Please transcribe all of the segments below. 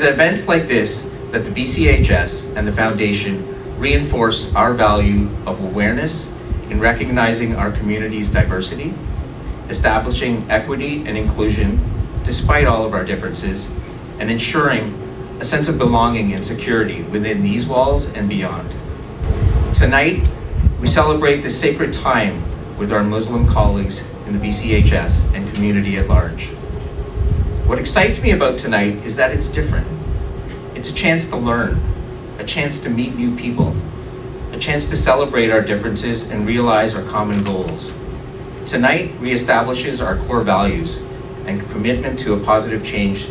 at events like this that the BCHS and the Foundation reinforce our value of awareness in recognizing our community's diversity, establishing equity and inclusion despite all of our differences, and ensuring a sense of belonging and security within these walls and beyond. Tonight, we celebrate this sacred time with our Muslim colleagues in the BCHS and community at large. What excites me about tonight is that it's different. It's a chance to learn, a chance to meet new people, a chance to celebrate our differences and realize our common goals. Tonight reestablishes our core values and commitment to a positive change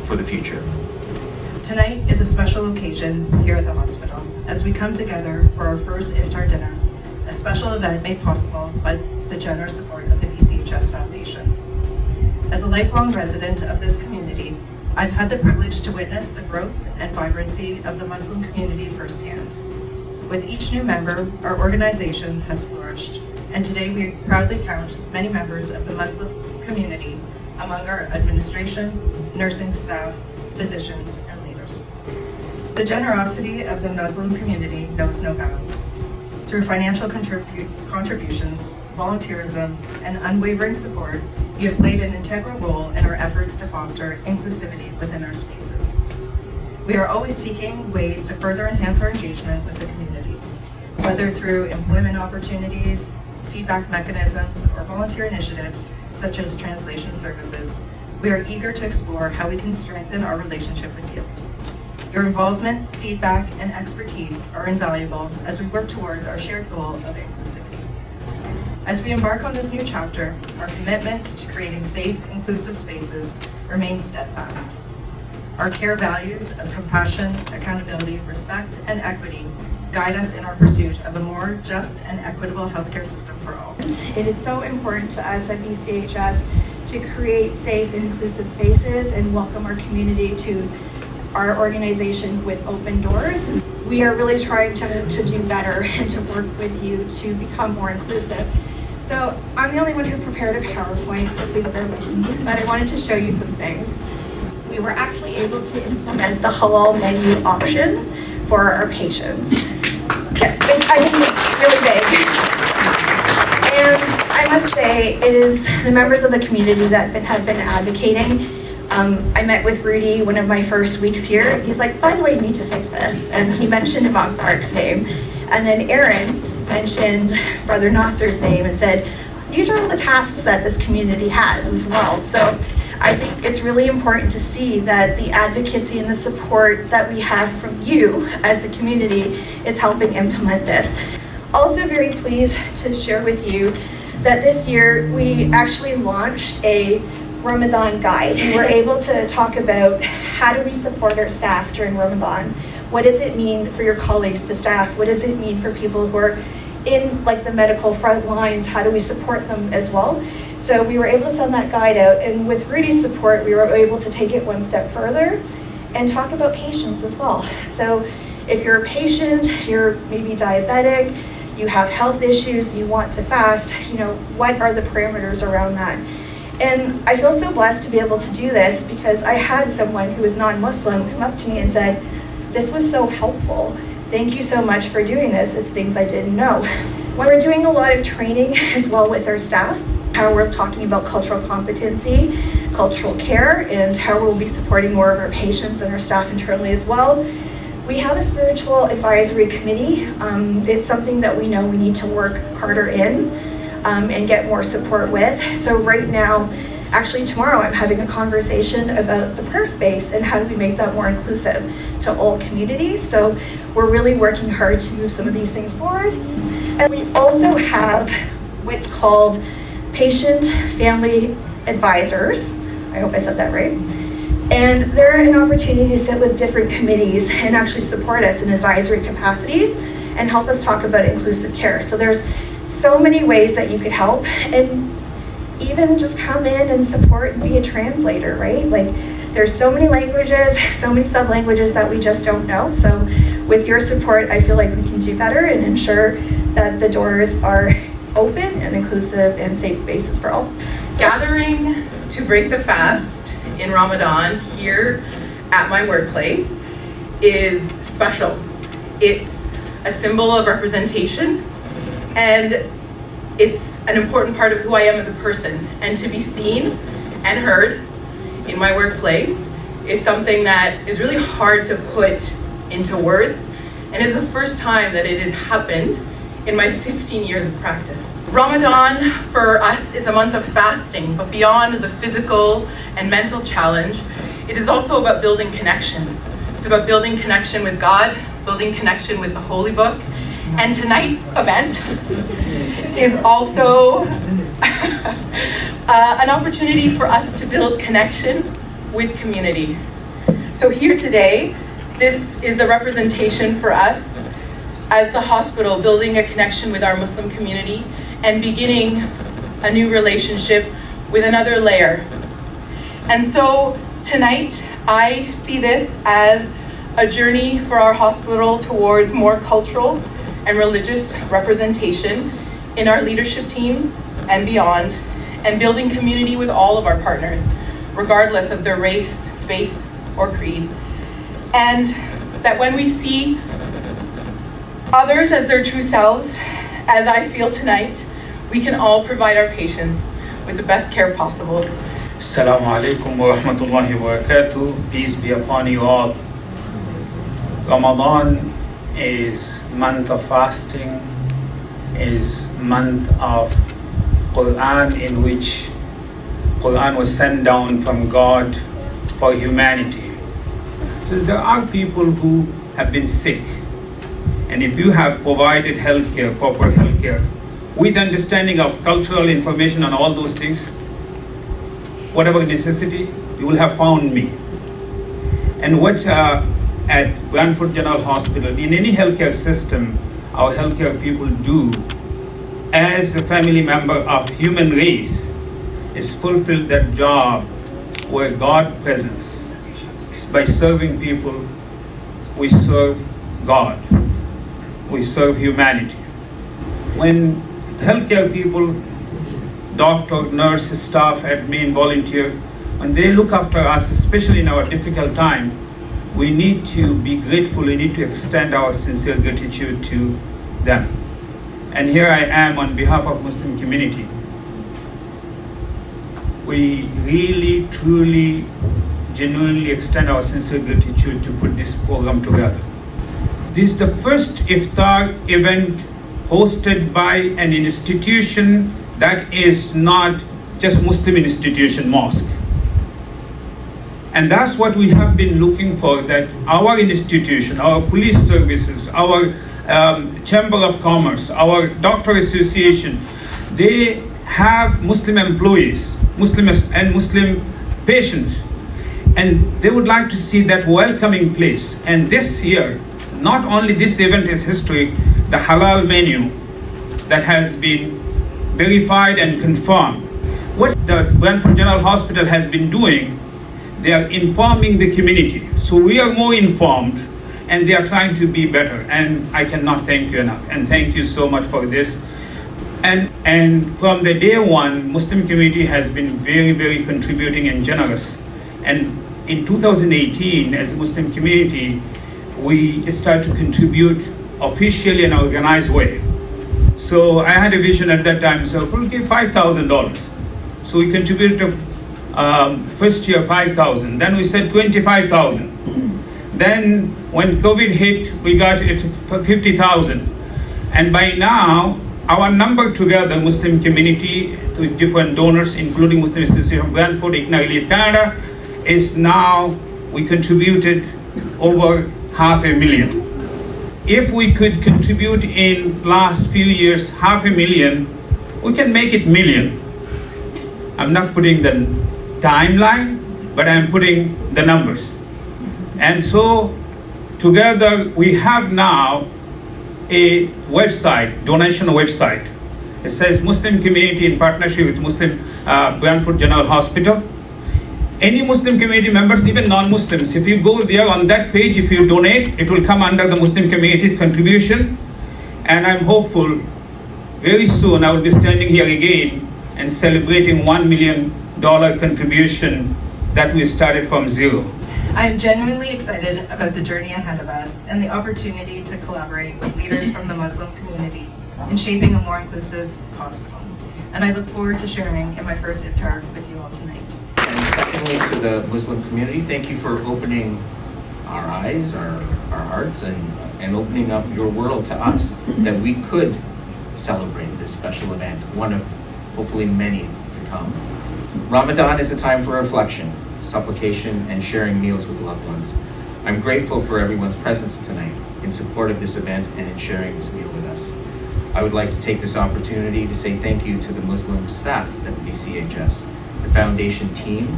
for the future. Tonight is a special occasion here at the hospital as we come together for our first Iftar Dinner, a special event made possible by the generous support of the BCHS Foundation. As a lifelong resident of this community, I've had the privilege to witness the growth and vibrancy of the Muslim community firsthand. With each new member, our organization has flourished, and today we proudly count many members of the Muslim community among our administration, nursing staff, physicians, and leaders. The generosity of the Muslim community knows no bounds. Through financial contributions, volunteerism, and unwavering support, you have played an integral role in our efforts to foster inclusivity within our spaces. We are always seeking ways to further enhance our engagement with the community, whether through employment opportunities, feedback mechanisms, or volunteer initiatives such as translation services. We are eager to explore how we can strengthen our relationship with you. Your involvement, feedback, and expertise are invaluable as we work towards our shared goal of inclusivity. As we embark on this new chapter, our commitment to creating safe, inclusive spaces remains steadfast. Our core values of compassion, accountability, respect, and equity guide us in our pursuit of a more just and equitable healthcare system for all. It is so important to us at BCHS to create safe and inclusive spaces and welcome our community to our organization with open doors. We are really trying to do better and to work with you to become more inclusive. So I'm the only one who prepared a PowerPoint, so please bear with me, but I wanted to show you some things. We were actually able to implement the halal menu option for our patients. I think it's really big. And I must say, it is the members of the community that have been advocating. I met with Rudy one of my first weeks here. He's like, by the way, you need to fix this. And he mentioned Imam Tarek's name. And then Erin mentioned Brother Nasser's name and said, these are all the tasks that this community has as well. So I think it's really important to see that the advocacy and the support that we have from you as the community is helping implement this. Also very pleased to share with you that this year we actually launched a Ramadan guide. We were able to talk about how do we support our staff during Ramadan? What does it mean for your colleagues to staff? What does it mean for people who are in like the medical front lines? How do we support them as well? So we were able to send that guide out, and with Rudy's support, we were able to take it one step further and talk about patients as well. So if you're a patient, you're maybe diabetic, you have health issues, you want to fast, what are the parameters around that? And I feel so blessed to be able to do this because I had someone who was non-Muslim come up to me and said, this was so helpful. Thank you so much for doing this. It's things I didn't know. We're doing a lot of training as well with our staff, how we're talking about cultural competency, cultural care, and how we'll be supporting more of our patients and our staff internally as well. We have a spiritual advisory committee. It's something that we know we need to work harder in and get more support with. So right now, actually tomorrow, I'm having a conversation about the prayer space and how do we make that more inclusive to all communities. So we're really working hard to move some of these things forward. And we also have what's called patient family advisors. I hope I said that right. And they're an opportunity to sit with different committees and actually support us in advisory capacities and help us talk about inclusive care. So there's so many ways that you could help, and even just come in and support and be a translator, right? Like there's so many languages, so many sub-languages that we just don't know. So with your support, I feel like we can do better and ensure that the doors are open and inclusive and safe spaces for all. Gathering to break the fast in Ramadan here at my workplace is special. It's a symbol of representation, and it's an important part of who I am as a person. And to be seen and heard in my workplace is something that is really hard to put into words, and is the first time that it has happened in my 15 years of practice. Ramadan for us is a month of fasting, but beyond the physical and mental challenge, it is also about building connection. It's about building connection with God, building connection with the Holy Book, and tonight's event is also an opportunity for us to build connection with community. So here today, this is a representation for us as the hospital, building a connection with our Muslim community and beginning a new relationship with another layer. And so tonight, I see this as a journey for our hospital towards more cultural and religious representation in our leadership team and beyond, and building community with all of our partners, regardless of their race, faith, or creed. And that when we see others as their true selves, as I feel tonight, we can all provide our patients with the best care possible. Assalamu alaikum wa rahmatullahi wa barakatuh. Peace be upon you all. Ramadan is month of fasting, is month of Quran, in which Quran was sent down from God for humanity. So there are people who have been sick, and if you have provided healthcare, proper healthcare, with understanding of cultural information and all those things, whatever necessity, you will have found me. And what at Brantford General Hospital, in any healthcare system, our healthcare people do as a family member of human race is fulfill that job where God presence. By serving people, we serve God, we serve humanity. When healthcare people, doctor, nurse, staff, admin, volunteer, when they look after us, especially in our difficult time, we need to be grateful, we need to extend our sincere gratitude to them. And here I am on behalf of Muslim community. We really, truly, genuinely extend our sincere gratitude to put this program together. This is the first Iftar event hosted by an institution that is not just Muslim institution, mosque. And that's what we have been looking for, that our institution, our police services, our Chamber of Commerce, our doctor association, they have Muslim employees, Muslim and Muslim patients, and they would like to see that welcoming place. And this year, not only this event is historic, the halal menu that has been verified and confirmed. What the Brantford General Hospital has been doing, they are informing the community. So we are more informed, and they are trying to be better. And I cannot thank you enough. And thank you so much for this. And from the day one, Muslim community has been very, very contributing and generous. And in 2018, as a Muslim community, we start to contribute officially in an organized way. So I had a vision at that time, so we'll give $5,000. So we contributed first year 5,000, then we said 25,000. Then when COVID hit, we got it for 50,000. And by now, our number together, Muslim community, to different donors, including Muslim Association of Brantford, Ignite Relief Canada, is now, we contributed over $500,000. If we could contribute in last few years $500,000, we can make it million. I'm not putting the timeline, but I'm putting the numbers. And so together we have now a website, donation website. It says Muslim community in partnership with Muslim Brantford General Hospital. Any Muslim community members, even non-Muslims, if you go there on that page, if you donate, it will come under the Muslim community's contribution. And I'm hopeful very soon I will be standing here again and celebrating $1 million contribution that we started from zero. I am genuinely excited about the journey ahead of us and the opportunity to collaborate with leaders from the Muslim community in shaping a more inclusive hospital. And I look forward to sharing in my first iftar with you all tonight. And secondly, to the Muslim community, thank you for opening our eyes, our hearts, and opening up your world to us, that we could celebrate this special event, one of hopefully many to come. Ramadan is a time for reflection, supplication, and sharing meals with loved ones. I'm grateful for everyone's presence tonight in support of this event and in sharing this meal with us. I would like to take this opportunity to say thank you to the Muslim staff at the BCHS, the foundation team,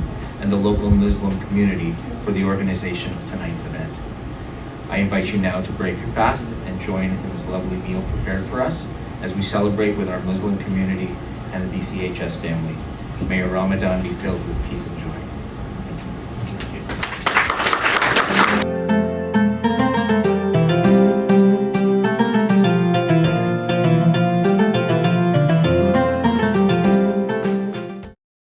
and the local Muslim community for the organization of tonight's event. I invite you now to break your fast and join in this lovely meal prepared for us as we celebrate with our Muslim community and the BCHS family. May your Ramadan be filled with peace and joy.